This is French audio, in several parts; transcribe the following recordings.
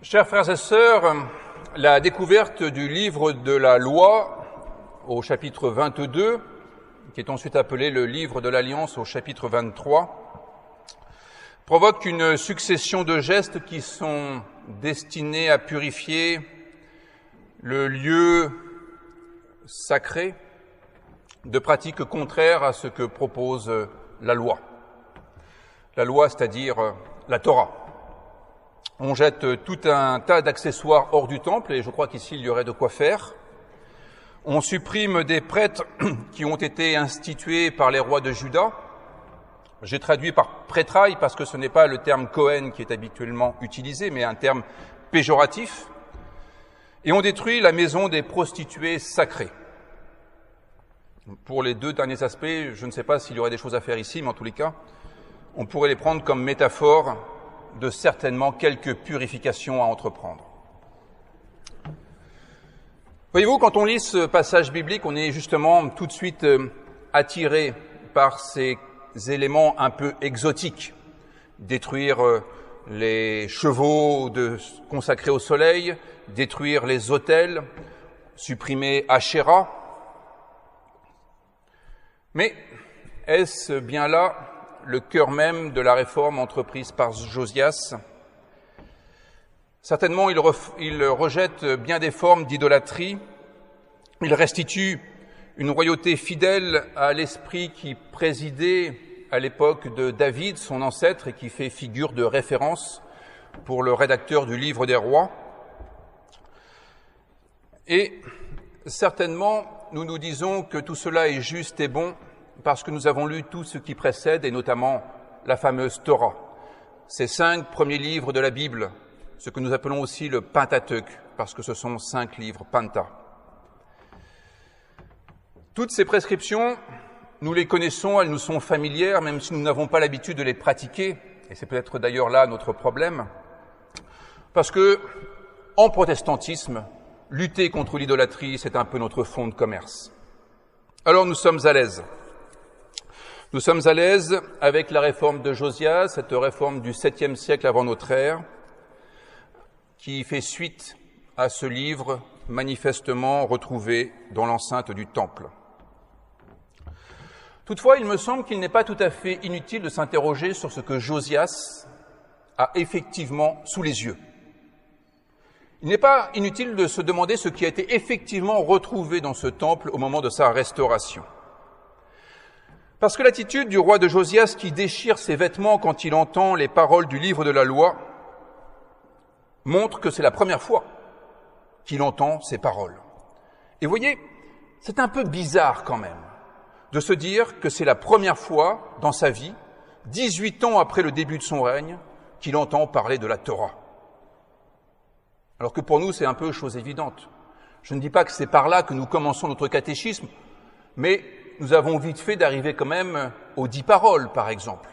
Chers frères et sœurs, la découverte du livre de la loi au chapitre 22, qui est ensuite appelé le livre de l'Alliance au chapitre 23, provoque une succession de gestes qui sont destinés à purifier le lieu sacré de pratiques contraires à ce que propose la loi. La loi, c'est-à-dire la Torah. On jette tout un tas d'accessoires hors du temple, et je crois qu'ici il y aurait de quoi faire. On supprime des prêtres qui ont été institués par les rois de Juda. J'ai traduit par prêtraille parce que ce n'est pas le terme Kohen qui est habituellement utilisé, mais un terme péjoratif. Et on détruit la maison des prostituées sacrées. Pour les deux derniers aspects, je ne sais pas s'il y aurait des choses à faire ici, mais en tous les cas, on pourrait les prendre comme métaphore de certainement quelques purifications à entreprendre. Voyez-vous, quand on lit ce passage biblique, on est justement tout de suite attiré par ces éléments un peu exotiques. Détruire les chevaux consacrés au soleil, détruire les autels, supprimer Asherah. Mais est-ce bien là le cœur même de la réforme entreprise par Josias? Certainement, il rejette bien des formes d'idolâtrie. Il restitue une royauté fidèle à l'esprit qui présidait à l'époque de David, son ancêtre, et qui fait figure de référence pour le rédacteur du livre des rois. Et certainement, nous nous disons que tout cela est juste et bon parce que nous avons lu tout ce qui précède, et notamment la fameuse Torah, ces 5 premiers livres de la Bible, ce que nous appelons aussi le Pentateuque, parce que ce sont 5 livres, Penta. Toutes ces prescriptions, nous les connaissons, elles nous sont familières, même si nous n'avons pas l'habitude de les pratiquer, et c'est peut-être d'ailleurs là notre problème, parce que, en protestantisme, lutter contre l'idolâtrie, c'est un peu notre fonds de commerce. Alors nous sommes à l'aise. Nous sommes à l'aise avec la réforme de Josias, cette réforme du 7e siècle avant notre ère, qui fait suite à ce livre manifestement retrouvé dans l'enceinte du Temple. Toutefois, il me semble qu'il n'est pas tout à fait inutile de s'interroger sur ce que Josias a effectivement sous les yeux. Il n'est pas inutile de se demander ce qui a été effectivement retrouvé dans ce temple au moment de sa restauration. Parce que l'attitude du roi de Josias qui déchire ses vêtements quand il entend les paroles du livre de la loi montre que c'est la première fois qu'il entend ces paroles. Et voyez, c'est un peu bizarre quand même de se dire que c'est la première fois dans sa vie, 18 ans après le début de son règne, qu'il entend parler de la Torah. Alors que pour nous, c'est un peu chose évidente. Je ne dis pas que c'est par là que nous commençons notre catéchisme, mais nous avons vite fait d'arriver quand même aux 10 paroles, par exemple.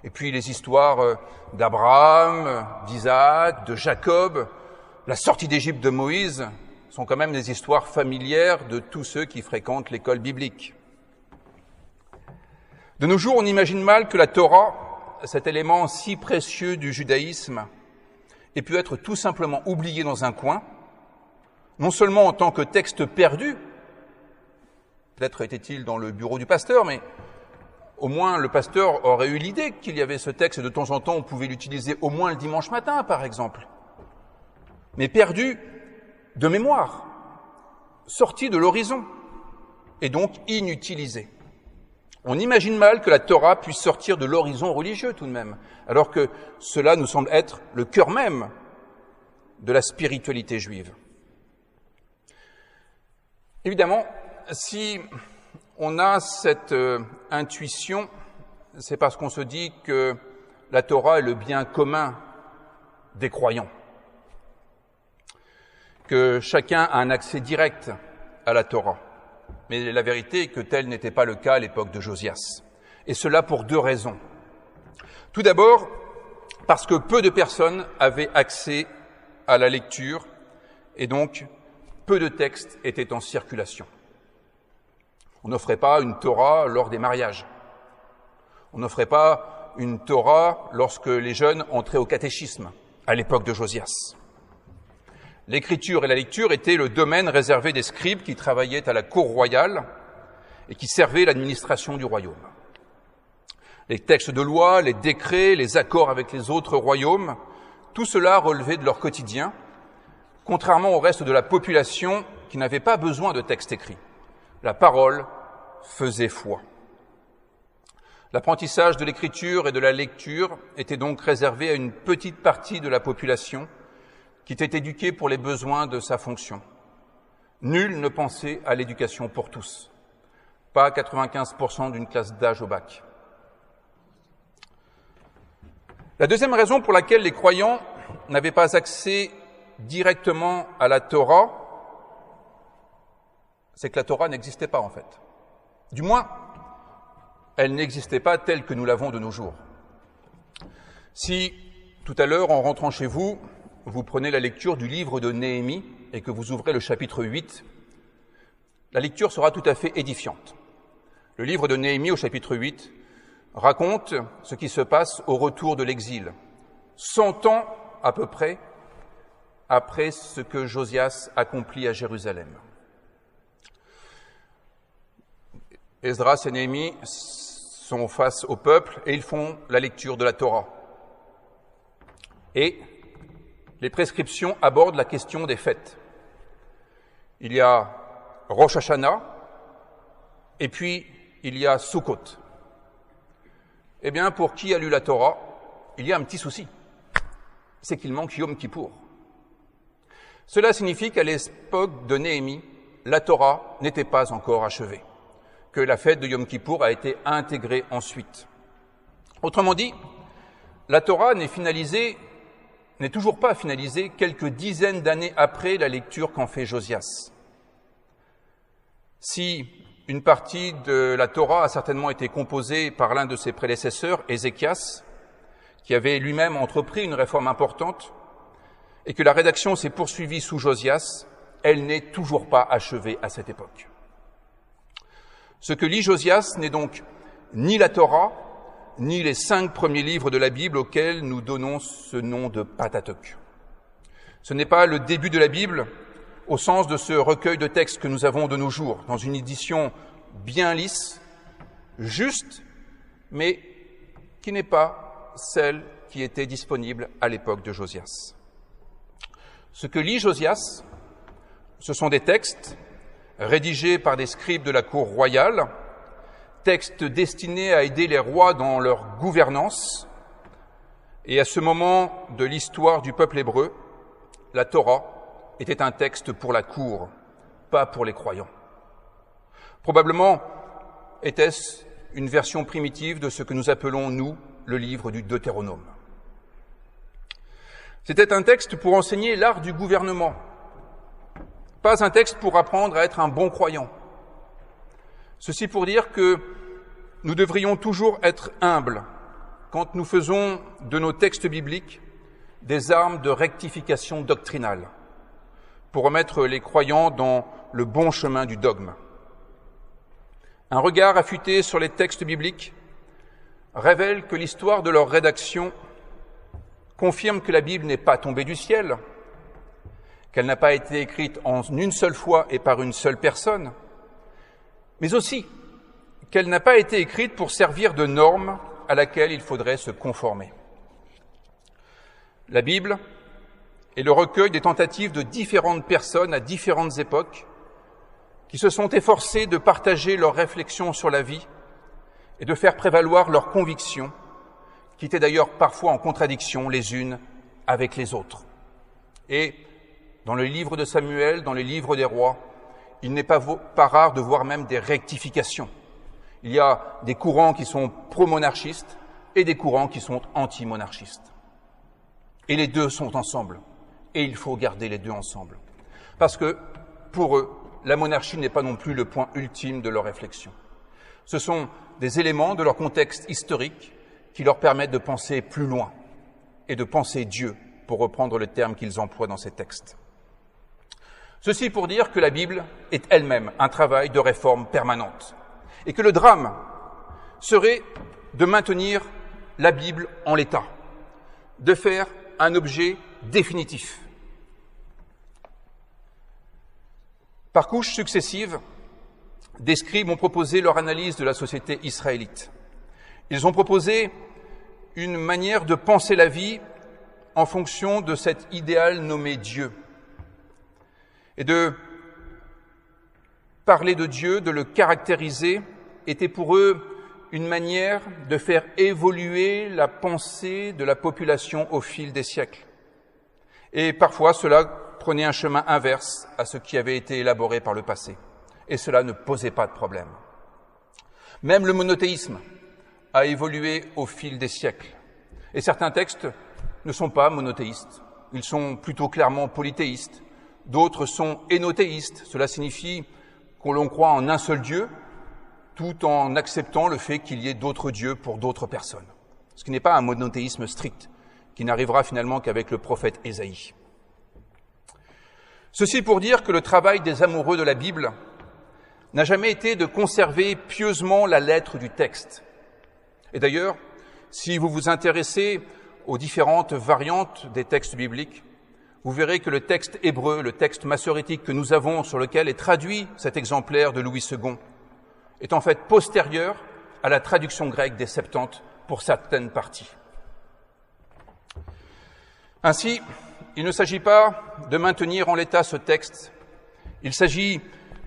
Et puis les histoires d'Abraham, d'Isaac, de Jacob, la sortie d'Égypte de Moïse, sont quand même des histoires familières de tous ceux qui fréquentent l'école biblique. De nos jours, on imagine mal que la Torah, cet élément si précieux du judaïsme, ait pu être tout simplement oublié dans un coin, non seulement en tant que texte perdu, peut-être était-il dans le bureau du pasteur, mais au moins le pasteur aurait eu l'idée qu'il y avait ce texte et de temps en temps on pouvait l'utiliser au moins le dimanche matin, par exemple. Mais perdu de mémoire, sorti de l'horizon et donc inutilisé. On imagine mal que la Torah puisse sortir de l'horizon religieux tout de même, alors que cela nous semble être le cœur même de la spiritualité juive. Évidemment, si on a cette intuition, c'est parce qu'on se dit que la Torah est le bien commun des croyants, que chacun a un accès direct à la Torah. Mais la vérité est que tel n'était pas le cas à l'époque de Josias. Et cela pour 2 raisons. Tout d'abord, parce que peu de personnes avaient accès à la lecture et donc peu de textes étaient en circulation. On n'offrait pas une Torah lors des mariages. On n'offrait pas une Torah lorsque les jeunes entraient au catéchisme, à l'époque de Josias. L'écriture et la lecture étaient le domaine réservé des scribes qui travaillaient à la cour royale et qui servaient l'administration du royaume. Les textes de loi, les décrets, les accords avec les autres royaumes, tout cela relevait de leur quotidien, contrairement au reste de la population qui n'avait pas besoin de textes écrits. La parole faisait foi. L'apprentissage de l'écriture et de la lecture était donc réservé à une petite partie de la population qui était éduquée pour les besoins de sa fonction. Nul ne pensait à l'éducation pour tous, pas 95% d'une classe d'âge au bac. La deuxième raison pour laquelle les croyants n'avaient pas accès directement à la Torah, c'est que la Torah n'existait pas en fait. Du moins, elle n'existait pas telle que nous l'avons de nos jours. Si, tout à l'heure, en rentrant chez vous, vous prenez la lecture du livre de Néhémie et que vous ouvrez le chapitre 8, la lecture sera tout à fait édifiante. Le livre de Néhémie au chapitre 8 raconte ce qui se passe au retour de l'exil, 100 ans à peu près après ce que Josias accomplit à Jérusalem. Esdras et Néhémie sont face au peuple et ils font la lecture de la Torah. Et les prescriptions abordent la question des fêtes. Il y a Rosh Hashanah et puis il y a Sukkot. Eh bien, pour qui a lu la Torah, il y a un petit souci. C'est qu'il manque Yom Kippour. Cela signifie qu'à l'époque de Néhémie, la Torah n'était pas encore achevée, que la fête de Yom Kippour a été intégrée ensuite. Autrement dit, la Torah n'est toujours pas finalisée quelques dizaines d'années après la lecture qu'en fait Josias. Si une partie de la Torah a certainement été composée par l'un de ses prédécesseurs, Ézéchias, qui avait lui-même entrepris une réforme importante, et que la rédaction s'est poursuivie sous Josias, elle n'est toujours pas achevée à cette époque. Ce que lit Josias n'est donc ni la Torah, ni les 5 premiers livres de la Bible auxquels nous donnons ce nom de Pentateuque. Ce n'est pas le début de la Bible au sens de ce recueil de textes que nous avons de nos jours, dans une édition bien lisse, juste, mais qui n'est pas celle qui était disponible à l'époque de Josias. Ce que lit Josias, ce sont des textes rédigés par des scribes de la cour royale, textes destinés à aider les rois dans leur gouvernance. Et à ce moment de l'histoire du peuple hébreu, la Torah était un texte pour la cour, pas pour les croyants. Probablement était-ce une version primitive de ce que nous appelons, nous, le livre du Deutéronome. C'était un texte pour enseigner l'art du gouvernement, pas un texte pour apprendre à être un bon croyant. Ceci pour dire que nous devrions toujours être humbles quand nous faisons de nos textes bibliques des armes de rectification doctrinale pour remettre les croyants dans le bon chemin du dogme. Un regard affûté sur les textes bibliques révèle que l'histoire de leur rédaction confirme que la Bible n'est pas tombée du ciel, qu'elle n'a pas été écrite en une seule fois et par une seule personne, mais aussi qu'elle n'a pas été écrite pour servir de norme à laquelle il faudrait se conformer. La Bible est le recueil des tentatives de différentes personnes à différentes époques qui se sont efforcées de partager leurs réflexions sur la vie et de faire prévaloir leurs convictions, qui étaient d'ailleurs parfois en contradiction les unes avec les autres. Et dans le livre de Samuel, dans les livres des rois, il n'est pas rare de voir même des rectifications. Il y a des courants qui sont pro-monarchistes et des courants qui sont anti-monarchistes. Et les deux sont ensemble. Et il faut garder les deux ensemble. Parce que, pour eux, la monarchie n'est pas non plus le point ultime de leur réflexion. Ce sont des éléments de leur contexte historique qui leur permettent de penser plus loin et de penser Dieu, pour reprendre le terme qu'ils emploient dans ces textes. Ceci pour dire que la Bible est elle-même un travail de réforme permanente et que le drame serait de maintenir la Bible en l'état, de faire un objet définitif. Par couches successives, des scribes ont proposé leur analyse de la société israélite. Ils ont proposé une manière de penser la vie en fonction de cet idéal nommé Dieu, et de parler de Dieu, de le caractériser, était pour eux une manière de faire évoluer la pensée de la population au fil des siècles. Et parfois, cela prenait un chemin inverse à ce qui avait été élaboré par le passé. Et cela ne posait pas de problème. Même le monothéisme a évolué au fil des siècles. Et certains textes ne sont pas monothéistes. Ils sont plutôt clairement polythéistes. D'autres sont énothéistes. Cela signifie qu'on l'on croit en un seul Dieu, tout en acceptant le fait qu'il y ait d'autres dieux pour d'autres personnes. Ce qui n'est pas un monothéisme strict, qui n'arrivera finalement qu'avec le prophète Ésaïe. Ceci pour dire que le travail des amoureux de la Bible n'a jamais été de conserver pieusement la lettre du texte. Et d'ailleurs, si vous vous intéressez aux différentes variantes des textes bibliques, vous verrez que le texte hébreu, le texte massorétique que nous avons, sur lequel est traduit cet exemplaire de Louis II, est en fait postérieur à la traduction grecque des Septante pour certaines parties. Ainsi, il ne s'agit pas de maintenir en l'état ce texte, il s'agit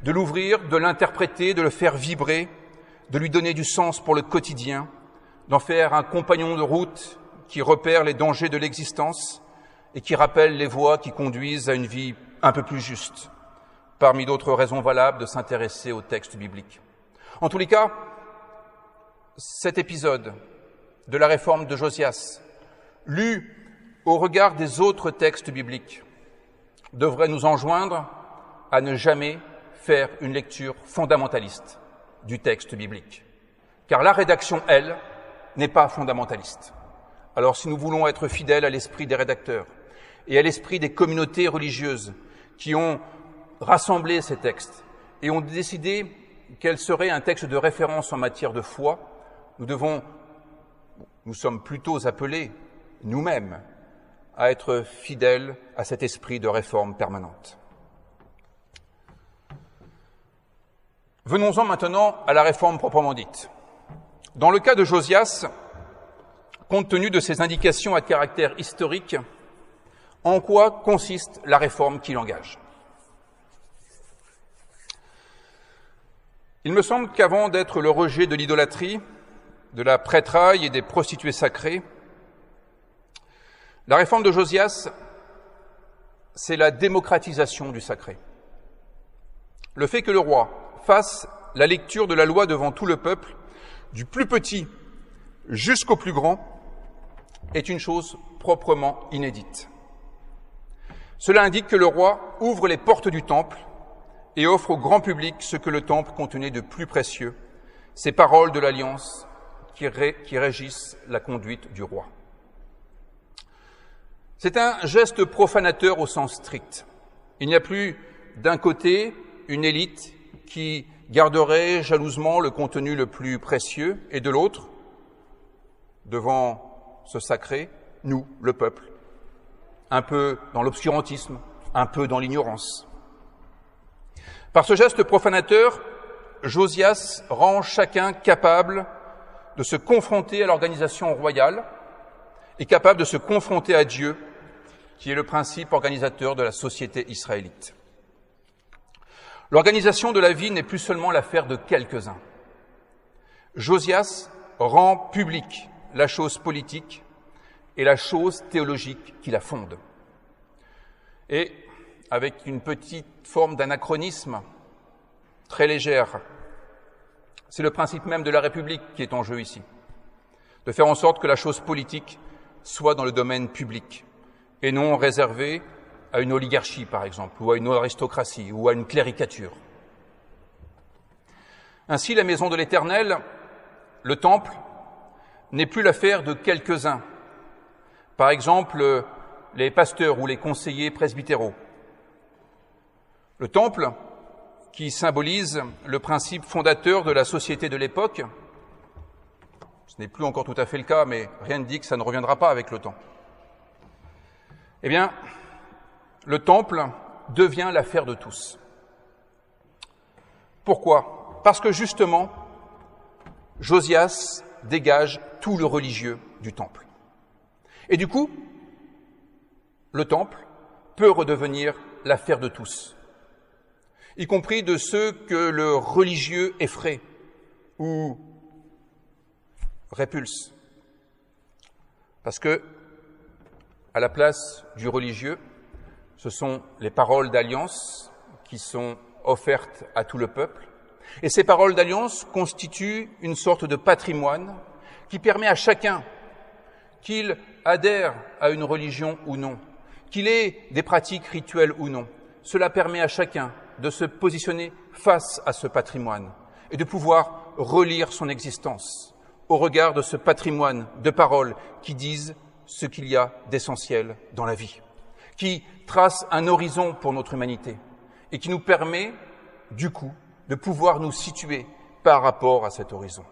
de l'ouvrir, de l'interpréter, de le faire vibrer, de lui donner du sens pour le quotidien, d'en faire un compagnon de route qui repère les dangers de l'existence et qui rappelle les voies qui conduisent à une vie un peu plus juste, parmi d'autres raisons valables de s'intéresser au texte biblique. En tous les cas, cet épisode de la réforme de Josias, lu au regard des autres textes bibliques, devrait nous enjoindre à ne jamais faire une lecture fondamentaliste du texte biblique. Car la rédaction, elle, n'est pas fondamentaliste. Alors si nous voulons être fidèles à l'esprit des rédacteurs et à l'esprit des communautés religieuses qui ont rassemblé ces textes et ont décidé quel serait un texte de référence en matière de foi, nous sommes plutôt appelés, nous-mêmes, à être fidèles à cet esprit de réforme permanente. Venons-en maintenant à la réforme proprement dite. Dans le cas de Josias, compte tenu de ses indications à caractère historique, en quoi consiste la réforme qu'il engage ? Il me semble qu'avant d'être le rejet de l'idolâtrie, de la prêtraille et des prostituées sacrées, la réforme de Josias, c'est la démocratisation du sacré. Le fait que le roi fasse la lecture de la loi devant tout le peuple, du plus petit jusqu'au plus grand, est une chose proprement inédite. Cela indique que le roi ouvre les portes du temple et offre au grand public ce que le temple contenait de plus précieux, ces paroles de l'alliance qui régissent la conduite du roi. C'est un geste profanateur au sens strict. Il n'y a plus d'un côté une élite qui garderait jalousement le contenu le plus précieux et de l'autre, devant ce sacré, nous, le peuple, un peu dans l'obscurantisme, un peu dans l'ignorance. Par ce geste profanateur, Josias rend chacun capable de se confronter à l'organisation royale et capable de se confronter à Dieu, qui est le principe organisateur de la société israélite. L'organisation de la vie n'est plus seulement l'affaire de quelques-uns. Josias rend publique la chose politique et la chose théologique qui la fonde. Et avec une petite forme d'anachronisme très légère, c'est le principe même de la République qui est en jeu ici, de faire en sorte que la chose politique soit dans le domaine public et non réservée à une oligarchie, par exemple, ou à une aristocratie, ou à une cléricature. Ainsi, la maison de l'Éternel, le temple, n'est plus l'affaire de quelques-uns. Par exemple, les pasteurs ou les conseillers presbytéraux. Le temple, qui symbolise le principe fondateur de la société de l'époque, ce n'est plus encore tout à fait le cas, mais rien ne dit que ça ne reviendra pas avec le temps. Eh bien, le temple devient l'affaire de tous. Pourquoi? Parce que justement, Josias dégage tout le religieux du temple. Et du coup, le temple peut redevenir l'affaire de tous, y compris de ceux que le religieux effraie ou répulse. Parce que, à la place du religieux, ce sont les paroles d'alliance qui sont offertes à tout le peuple. Et ces paroles d'alliance constituent une sorte de patrimoine qui permet à chacun, qu'il adhère à une religion ou non, qu'il ait des pratiques rituelles ou non, cela permet à chacun de se positionner face à ce patrimoine et de pouvoir relire son existence au regard de ce patrimoine de paroles qui disent ce qu'il y a d'essentiel dans la vie, qui trace un horizon pour notre humanité et qui nous permet, du coup, de pouvoir nous situer par rapport à cet horizon.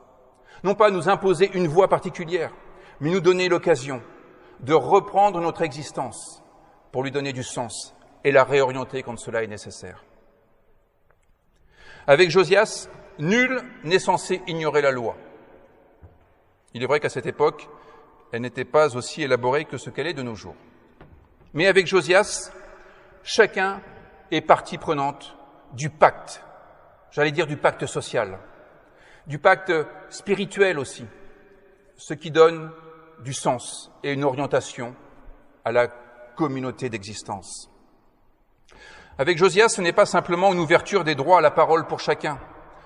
Non pas nous imposer une voie particulière, mais nous donner l'occasion de reprendre notre existence pour lui donner du sens et la réorienter quand cela est nécessaire. Avec Josias, nul n'est censé ignorer la loi. Il est vrai qu'à cette époque, elle n'était pas aussi élaborée que ce qu'elle est de nos jours. Mais avec Josias, chacun est partie prenante du pacte, j'allais dire du pacte social, du pacte spirituel aussi, ce qui donne du sens et une orientation à la communauté d'existence. Avec Josias, ce n'est pas simplement une ouverture des droits à la parole pour chacun,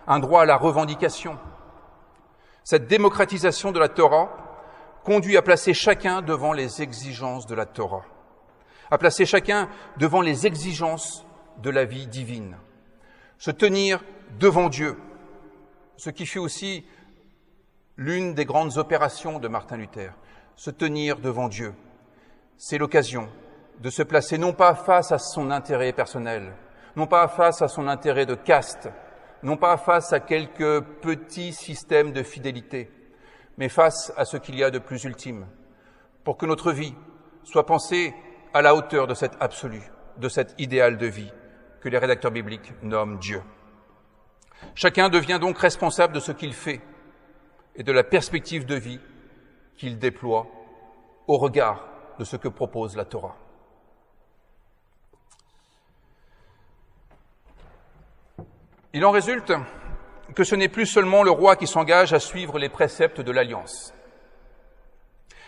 un droit à la revendication. Cette démocratisation de la Torah conduit à placer chacun devant les exigences de la Torah, à placer chacun devant les exigences de la vie divine, se tenir devant Dieu, ce qui fut aussi l'une des grandes opérations de Martin Luther, se tenir devant Dieu. C'est l'occasion de se placer non pas face à son intérêt personnel, non pas face à son intérêt de caste, non pas face à quelques petits systèmes de fidélité, mais face à ce qu'il y a de plus ultime, pour que notre vie soit pensée à la hauteur de cet absolu, de cet idéal de vie que les rédacteurs bibliques nomment Dieu. Chacun devient donc responsable de ce qu'il fait et de la perspective de vie qu'il déploie au regard de ce que propose la Torah. Il en résulte que ce n'est plus seulement le roi qui s'engage à suivre les préceptes de l'Alliance.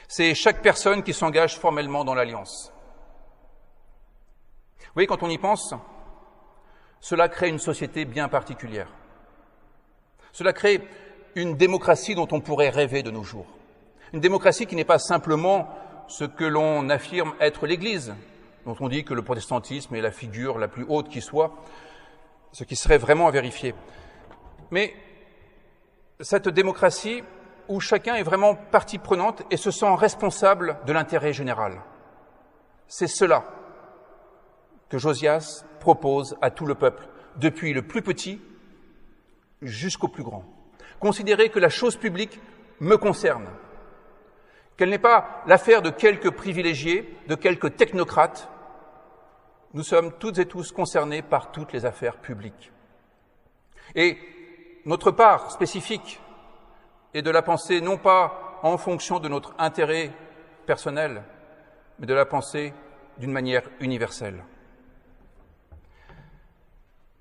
C'est chaque personne qui s'engage formellement dans l'Alliance. Vous voyez, quand on y pense, cela crée une société bien particulière. Cela crée une démocratie dont on pourrait rêver de nos jours. Une démocratie qui n'est pas simplement ce que l'on affirme être l'Église, dont on dit que le protestantisme est la figure la plus haute qui soit, ce qui serait vraiment à vérifier. Mais cette démocratie où chacun est vraiment partie prenante et se sent responsable de l'intérêt général. C'est cela que Josias propose à tout le peuple, depuis le plus petit jusqu'au plus grand. Considérer que la chose publique me concerne, qu'elle n'est pas l'affaire de quelques privilégiés, de quelques technocrates. Nous sommes toutes et tous concernés par toutes les affaires publiques. Et notre part spécifique est de la penser non pas en fonction de notre intérêt personnel, mais de la penser d'une manière universelle.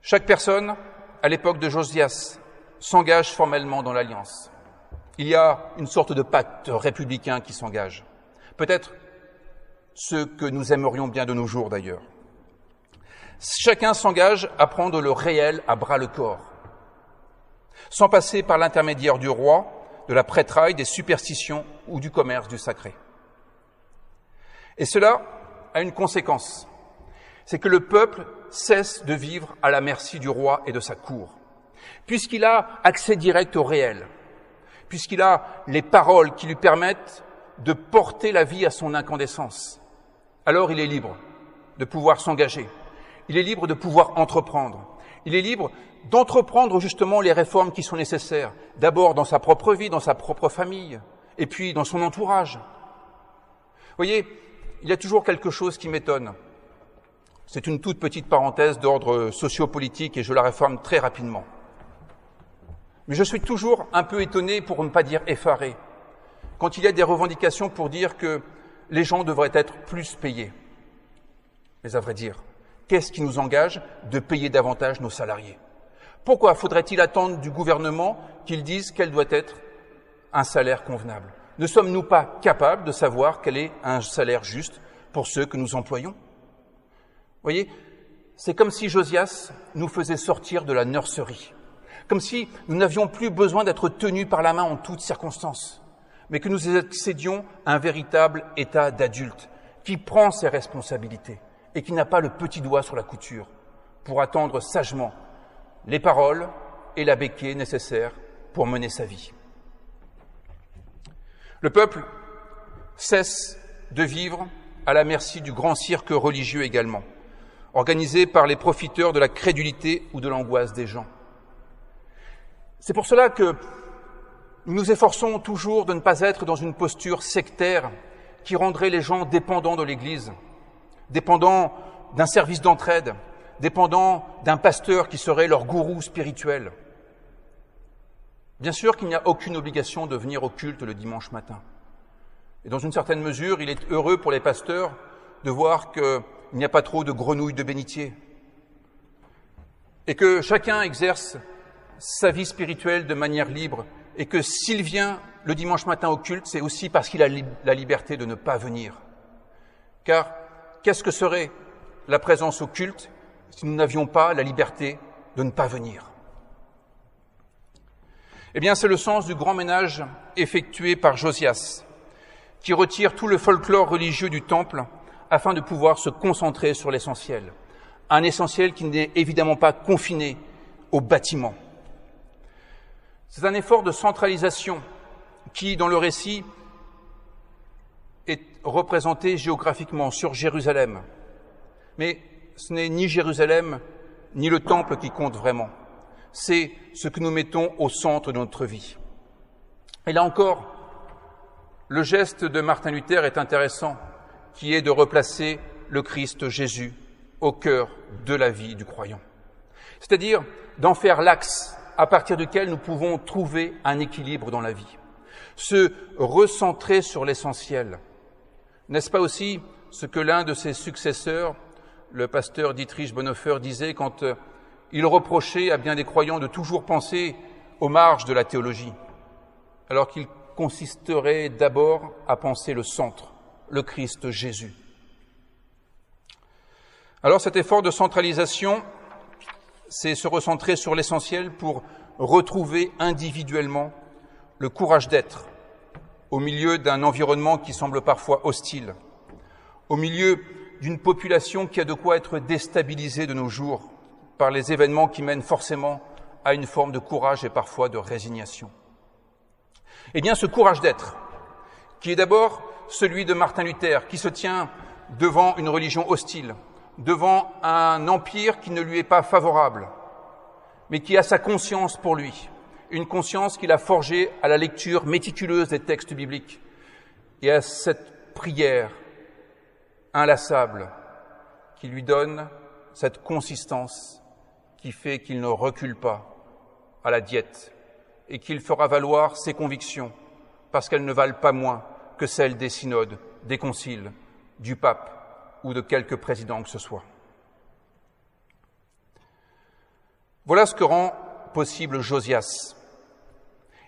Chaque personne, à l'époque de Josias, s'engage formellement dans l'Alliance. Il y a une sorte de pacte républicain qui s'engage. Peut-être ce que nous aimerions bien de nos jours d'ailleurs. Chacun s'engage à prendre le réel à bras-le-corps, sans passer par l'intermédiaire du roi, de la prêtraille, des superstitions ou du commerce du sacré. Et cela a une conséquence, c'est que le peuple cesse de vivre à la merci du roi et de sa cour, puisqu'il a accès direct au réel, puisqu'il a les paroles qui lui permettent de porter la vie à son incandescence. Alors il est libre de pouvoir s'engager, il est libre de pouvoir entreprendre, il est libre d'entreprendre justement les réformes qui sont nécessaires, d'abord dans sa propre vie, dans sa propre famille, et puis dans son entourage. Vous voyez, il y a toujours quelque chose qui m'étonne. C'est une toute petite parenthèse d'ordre sociopolitique et je la réforme très rapidement. Mais je suis toujours un peu étonné, pour ne pas dire effaré, quand il y a des revendications pour dire que les gens devraient être plus payés. Mais à vrai dire, qu'est-ce qui nous engage de payer davantage nos salariés? Pourquoi faudrait-il attendre du gouvernement qu'il dise quel doit être un salaire convenable? Ne sommes-nous pas capables de savoir quel est un salaire juste pour ceux que nous employons? Vous voyez, c'est comme si Josias nous faisait sortir de la nurserie, comme si nous n'avions plus besoin d'être tenus par la main en toutes circonstances, mais que nous accédions à un véritable état d'adulte qui prend ses responsabilités et qui n'a pas le petit doigt sur la couture pour attendre sagement les paroles et la béquille nécessaires pour mener sa vie. Le peuple cesse de vivre à la merci du grand cirque religieux également, organisé par les profiteurs de la crédulité ou de l'angoisse des gens. C'est pour cela que nous nous efforçons toujours de ne pas être dans une posture sectaire qui rendrait les gens dépendants de l'Église, dépendants d'un service d'entraide, dépendants d'un pasteur qui serait leur gourou spirituel. Bien sûr qu'il n'y a aucune obligation de venir au culte le dimanche matin. Et dans une certaine mesure, il est heureux pour les pasteurs de voir qu'il n'y a pas trop de grenouilles de bénitier et que chacun exerce sa vie spirituelle de manière libre et que s'il vient le dimanche matin au culte, c'est aussi parce qu'il a la liberté de ne pas venir. Car qu'est-ce que serait la présence au culte si nous n'avions pas la liberté de ne pas venir? Eh bien, c'est le sens du grand ménage effectué par Josias, qui retire tout le folklore religieux du temple afin de pouvoir se concentrer sur l'essentiel. Un essentiel qui n'est évidemment pas confiné au bâtiment. C'est un effort de centralisation qui, dans le récit, est représenté géographiquement sur Jérusalem. Mais ce n'est ni Jérusalem, ni le temple qui compte vraiment. C'est ce que nous mettons au centre de notre vie. Et là encore, le geste de Martin Luther est intéressant, qui est de replacer le Christ Jésus au cœur de la vie du croyant. C'est-à-dire d'en faire l'axe à partir duquel nous pouvons trouver un équilibre dans la vie. Se recentrer sur l'essentiel. N'est-ce pas aussi ce que l'un de ses successeurs, le pasteur Dietrich Bonhoeffer, disait quand il reprochait à bien des croyants de toujours penser aux marges de la théologie, alors qu'il consisterait d'abord à penser le centre, le Christ Jésus. Alors cet effort de centralisation, c'est se recentrer sur l'essentiel pour retrouver individuellement le courage d'être au milieu d'un environnement qui semble parfois hostile, au milieu d'une population qui a de quoi être déstabilisée de nos jours par les événements qui mènent forcément à une forme de courage et parfois de résignation. Eh bien, ce courage d'être, qui est d'abord celui de Martin Luther, qui se tient devant une religion hostile, devant un empire qui ne lui est pas favorable, mais qui a sa conscience pour lui, une conscience qu'il a forgée à la lecture méticuleuse des textes bibliques et à cette prière inlassable qui lui donne cette consistance qui fait qu'il ne recule pas à la diète et qu'il fera valoir ses convictions parce qu'elles ne valent pas moins que celles des synodes, des conciles, du pape ou de quelque président que ce soit. Voilà ce que rend possible Josias.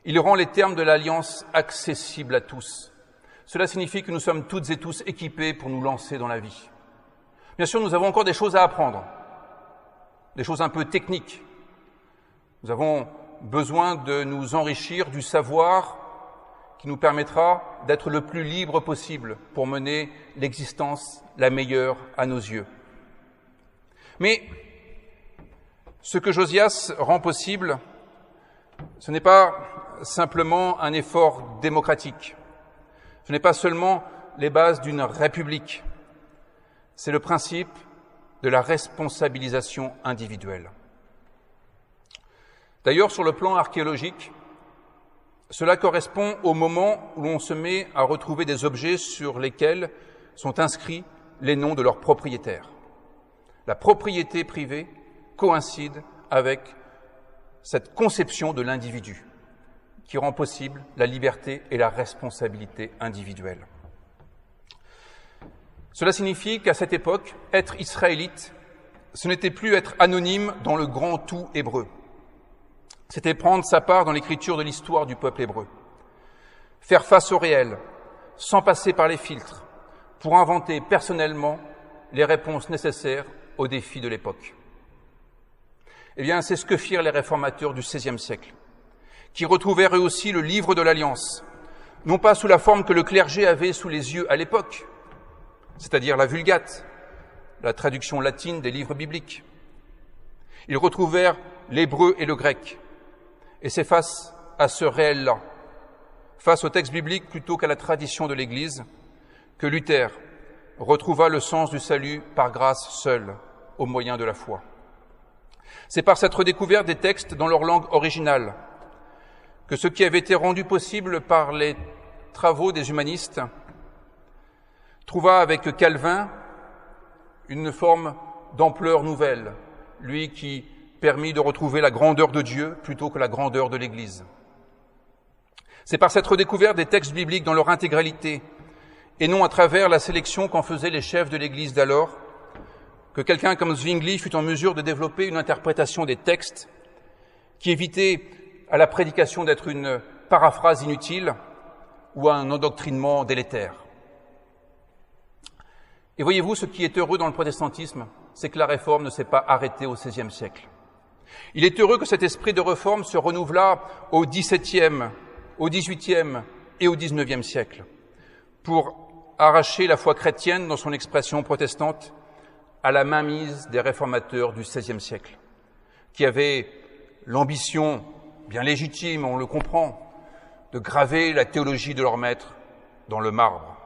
Il rend les termes de l'alliance accessibles à tous. Cela signifie que nous sommes toutes et tous équipés pour nous lancer dans la vie. Bien sûr, nous avons encore des choses à apprendre, des choses un peu techniques. Nous avons besoin de nous enrichir du savoir qui nous permettra d'être le plus libre possible pour mener l'existence la meilleure à nos yeux. Mais ce que Josias rend possible, ce n'est pas simplement un effort démocratique, ce n'est pas seulement les bases d'une république, c'est le principe de la responsabilisation individuelle. D'ailleurs, sur le plan archéologique, cela correspond au moment où l'on se met à retrouver des objets sur lesquels sont inscrits les noms de leurs propriétaires. La propriété privée coïncide avec cette conception de l'individu qui rend possible la liberté et la responsabilité individuelle. Cela signifie qu'à cette époque, être israélite, ce n'était plus être anonyme dans le grand tout hébreu. C'était prendre sa part dans l'écriture de l'histoire du peuple hébreu. Faire face au réel, sans passer par les filtres, pour inventer personnellement les réponses nécessaires aux défis de l'époque. Eh bien, c'est ce que firent les réformateurs du XVIe siècle, qui retrouvèrent eux aussi le livre de l'Alliance, non pas sous la forme que le clergé avait sous les yeux à l'époque, c'est-à-dire la Vulgate, la traduction latine des livres bibliques. Ils retrouvèrent l'hébreu et le grec, et c'est face à ce réel-là, face au texte biblique plutôt qu'à la tradition de l'Église, que Luther retrouva le sens du salut par grâce seule, au moyen de la foi. C'est par cette redécouverte des textes dans leur langue originale que ce qui avait été rendu possible par les travaux des humanistes trouva avec Calvin une forme d'ampleur nouvelle, lui qui permit de retrouver la grandeur de Dieu plutôt que la grandeur de l'Église. C'est par cette redécouverte des textes bibliques dans leur intégralité, et non à travers la sélection qu'en faisaient les chefs de l'Église d'alors, que quelqu'un comme Zwingli fut en mesure de développer une interprétation des textes qui évitait à la prédication d'être une paraphrase inutile ou un endoctrinement délétère. Et voyez-vous, ce qui est heureux dans le protestantisme, c'est que la réforme ne s'est pas arrêtée au XVIe siècle. Il est heureux que cet esprit de réforme se renouvela au XVIIe, au XVIIIe et au XIXe siècle, pour arracher la foi chrétienne dans son expression protestante à la mainmise des réformateurs du XVIe siècle, qui avaient l'ambition, bien légitime, on le comprend, de graver la théologie de leur maître dans le marbre.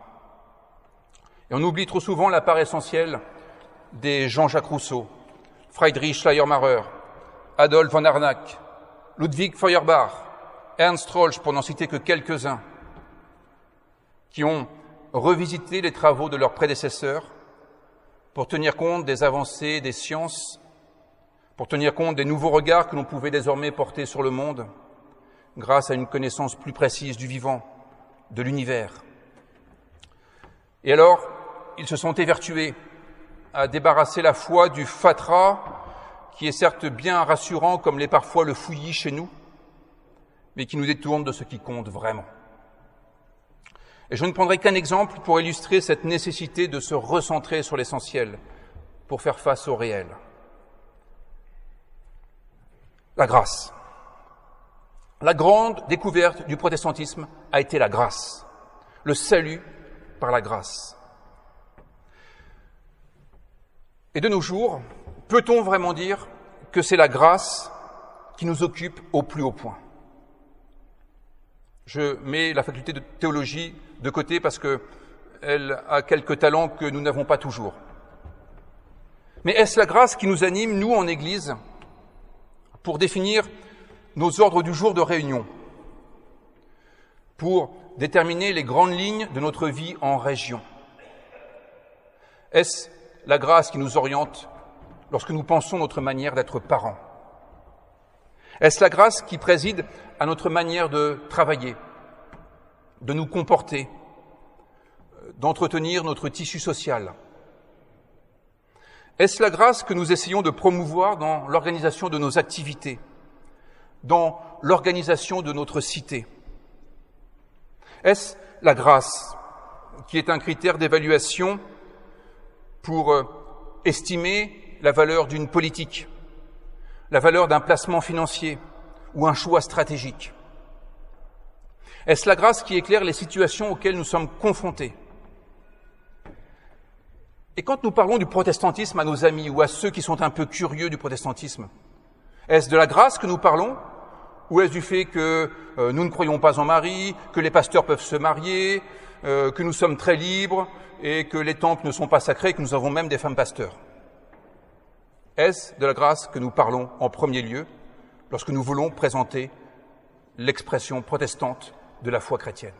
Et on oublie trop souvent la part essentielle des Jean-Jacques Rousseau, Friedrich Schleiermacher, Adolf von Harnack, Ludwig Feuerbach, Ernst Troeltsch, pour n'en citer que quelques-uns, qui ont revisité les travaux de leurs prédécesseurs pour tenir compte des avancées des sciences, pour tenir compte des nouveaux regards que l'on pouvait désormais porter sur le monde, grâce à une connaissance plus précise du vivant, de l'univers. Et alors, ils se sont évertués à débarrasser la foi du fatras, qui est certes bien rassurant comme l'est parfois le fouillis chez nous, mais qui nous détourne de ce qui compte vraiment. Et je ne prendrai qu'un exemple pour illustrer cette nécessité de se recentrer sur l'essentiel, pour faire face au réel. La grâce. La grande découverte du protestantisme a été la grâce, le salut par la grâce. Et de nos jours, peut-on vraiment dire que c'est la grâce qui nous occupe au plus haut point? Je mets la faculté de théologie de côté parce qu'elle a quelques talents que nous n'avons pas toujours. Mais est-ce la grâce qui nous anime, nous, en Église, pour définir nos ordres du jour de réunion, pour déterminer les grandes lignes de notre vie en région? Est-ce la grâce qui nous oriente lorsque nous pensons notre manière d'être parents? Est-ce la grâce qui préside à notre manière de travailler, de nous comporter, d'entretenir notre tissu social? Est-ce la grâce que nous essayons de promouvoir dans l'organisation de nos activités, dans l'organisation de notre cité? Est-ce la grâce qui est un critère d'évaluation pour estimer la valeur d'une politique, la valeur d'un placement financier ou un choix stratégique? Est-ce la grâce qui éclaire les situations auxquelles nous sommes confrontés? Et quand nous parlons du protestantisme à nos amis ou à ceux qui sont un peu curieux du protestantisme, est-ce de la grâce que nous parlons ou est-ce du fait que nous ne croyons pas en Marie, que les pasteurs peuvent se marier, que nous sommes très libres et que les temples ne sont pas sacrés, que nous avons même des femmes pasteurs? Est-ce de la grâce que nous parlons en premier lieu lorsque nous voulons présenter l'expression protestante de la foi chrétienne?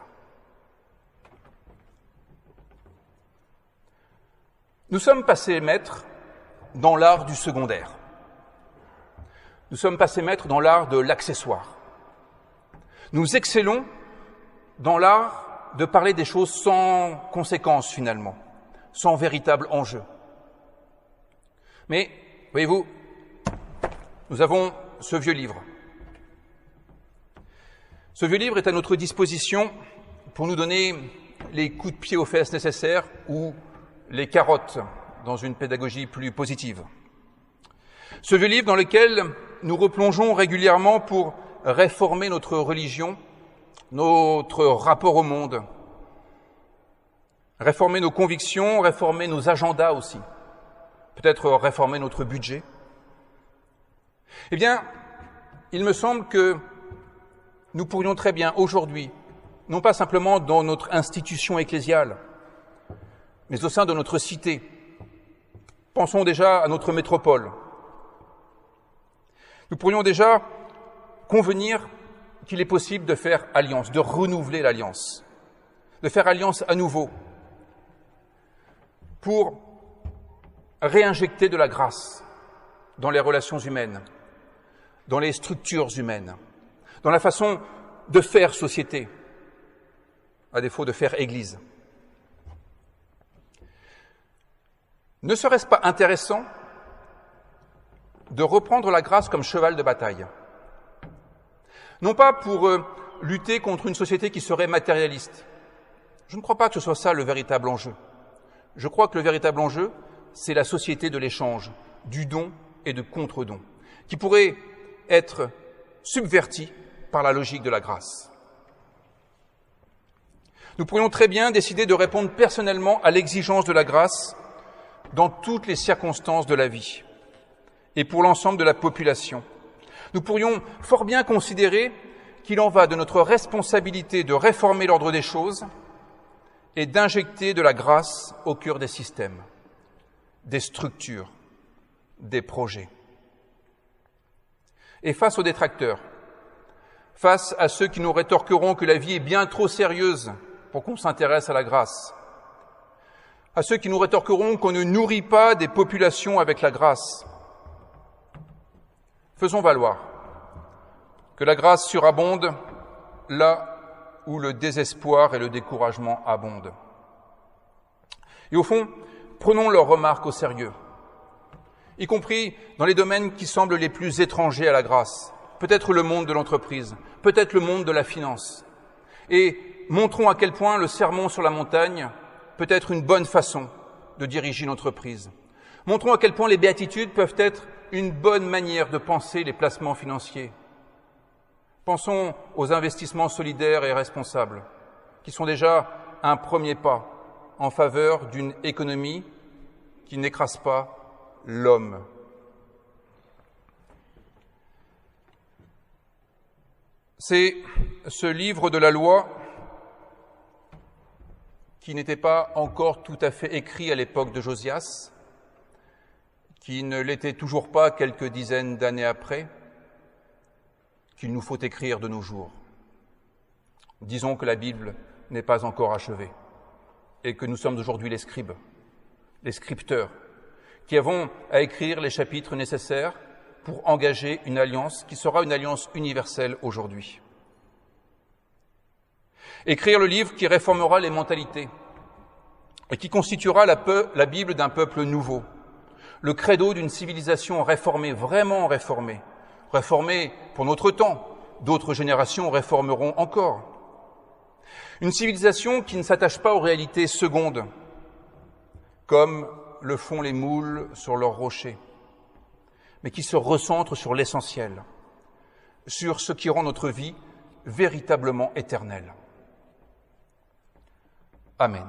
Nous sommes passés maîtres dans l'art du secondaire. Nous sommes passés maîtres dans l'art de l'accessoire. Nous excellons dans l'art de parler des choses sans conséquence finalement, sans véritable enjeu. Mais, voyez-vous, nous avons ce vieux livre. Ce vieux livre est à notre disposition pour nous donner les coups de pied aux fesses nécessaires ou les carottes dans une pédagogie plus positive. Ce vieux livre dans lequel nous replongeons régulièrement pour réformer notre religion, notre rapport au monde, réformer nos convictions, réformer nos agendas aussi, peut-être réformer notre budget. Eh bien, il me semble que nous pourrions très bien aujourd'hui, non pas simplement dans notre institution ecclésiale, mais au sein de notre cité. Pensons déjà à notre métropole. Nous pourrions déjà convenir qu'il est possible de faire alliance, de renouveler l'alliance, de faire alliance à nouveau pour réinjecter de la grâce dans les relations humaines, dans les structures humaines, dans la façon de faire société, à défaut de faire Église. Ne serait-ce pas intéressant de reprendre la grâce comme cheval de bataille? Non pas pour lutter contre une société qui serait matérialiste. Je ne crois pas que ce soit ça le véritable enjeu. Je crois que le véritable enjeu, c'est la société de l'échange, du don et de contre-don, qui pourrait être subvertie par la logique de la grâce. Nous pourrions très bien décider de répondre personnellement à l'exigence de la grâce dans toutes les circonstances de la vie et pour l'ensemble de la population. Nous pourrions fort bien considérer qu'il en va de notre responsabilité de réformer l'ordre des choses et d'injecter de la grâce au cœur des systèmes, des structures, des projets. Et face aux détracteurs, face à ceux qui nous rétorqueront que la vie est bien trop sérieuse pour qu'on s'intéresse à la grâce, à ceux qui nous rétorqueront qu'on ne nourrit pas des populations avec la grâce, faisons valoir que la grâce surabonde là où le désespoir et le découragement abondent. Et au fond, prenons leurs remarques au sérieux, y compris dans les domaines qui semblent les plus étrangers à la grâce, peut-être le monde de l'entreprise, peut-être le monde de la finance, et montrons à quel point le sermon sur la montagne peut être une bonne façon de diriger une entreprise. Montrons à quel point les béatitudes peuvent être une bonne manière de penser les placements financiers. Pensons aux investissements solidaires et responsables, qui sont déjà un premier pas en faveur d'une économie qui n'écrase pas l'homme. C'est ce livre de la loi qui n'était pas encore tout à fait écrit à l'époque de Josias, qui ne l'était toujours pas quelques dizaines d'années après, qu'il nous faut écrire de nos jours. Disons que la Bible n'est pas encore achevée et que nous sommes aujourd'hui les scribes, les scripteurs, qui avons à écrire les chapitres nécessaires pour engager une alliance qui sera une alliance universelle aujourd'hui. Écrire le livre qui réformera les mentalités et qui constituera la Bible d'un peuple nouveau, le credo d'une civilisation réformée, vraiment réformée, réformée pour notre temps, d'autres générations réformeront encore. Une civilisation qui ne s'attache pas aux réalités secondes, comme le font les moules sur leurs rochers, mais qui se recentre sur l'essentiel, sur ce qui rend notre vie véritablement éternelle. Amen.